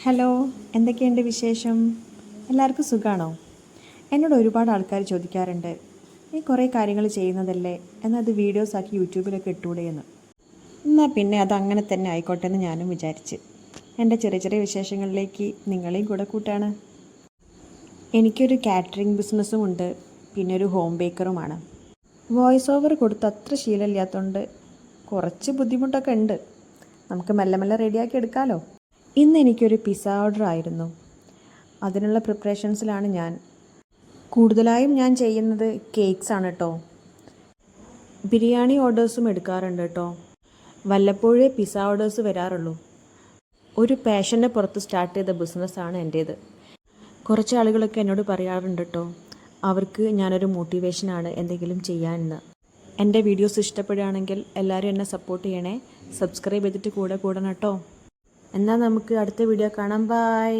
Hello, എന്തൊക്കെയുണ്ട് വിശേഷം? എല്ലാവർക്കും സുഖമാണോ? എന്നോട് ഒരുപാട് ആൾക്കാർ ചോദിക്കാറുണ്ട്, നീ കുറേ കാര്യങ്ങൾ ചെയ്യുന്നതല്ലേ, എന്നാൽ അത് വീഡിയോസാക്കി യൂട്യൂബിലൊക്കെ ഇട്ടൂടെ എന്ന്. എന്നാൽ പിന്നെ അതങ്ങനെ തന്നെ ആയിക്കോട്ടെ എന്ന് ഞാനും വിചാരിച്ച് എൻ്റെ ചെറിയ ചെറിയ വിശേഷങ്ങളിലേക്ക് നിങ്ങളെയും കൂടെ കൂട്ടാണ്. എനിക്കൊരു കാറ്ററിംഗ് ബിസിനസ്സും ഉണ്ട്, പിന്നെ ഒരു ഹോം ബേക്കറുമാണ്. വോയിസ് ഓവർ കൊടുത്ത് അത്ര ശീലമില്ലാത്തതുകൊണ്ട് കുറച്ച് ബുദ്ധിമുട്ടൊക്കെ ഉണ്ട്. നമുക്ക് മെല്ലെ മെല്ലെ റെഡിയാക്കി എടുക്കാമല്ലോ. ഇന്ന് എനിക്കൊരു പിസ്സ ഓർഡർ ആയിരുന്നു. അതിനുള്ള പ്രിപ്പറേഷൻസിലാണ് ഞാൻ. കൂടുതലായും ഞാൻ ചെയ്യുന്നത് കേക്ക്സ് ആണ് കേട്ടോ. ബിരിയാണി ഓർഡേഴ്സും എടുക്കാറുണ്ട് കേട്ടോ. വല്ലപ്പോഴേ പിസ്സ ഓർഡേഴ്സ് വരാറുള്ളൂ. ഒരു പാഷൻ്റെ പുറത്ത് സ്റ്റാർട്ട് ചെയ്ത ബിസിനസ്സാണ് എൻ്റേത്. കുറച്ച് ആളുകളൊക്കെ എന്നോട് പറയാറുണ്ട് കേട്ടോ, അവർക്ക് ഞാനൊരു മോട്ടിവേഷനാണ് എന്തെങ്കിലും ചെയ്യാനെന്ന്. എൻ്റെ വീഡിയോസ് ഇഷ്ടപ്പെടുകയാണെങ്കിൽ എല്ലാവരും എന്നെ സപ്പോർട്ട് ചെയ്യണേ. സബ്സ്ക്രൈബ് ചെയ്തിട്ട് കൂടെ കൂടണം കേട്ടോ. എന്നാൽ നമുക്ക് അടുത്ത വീഡിയോ കാണാം. ബൈ.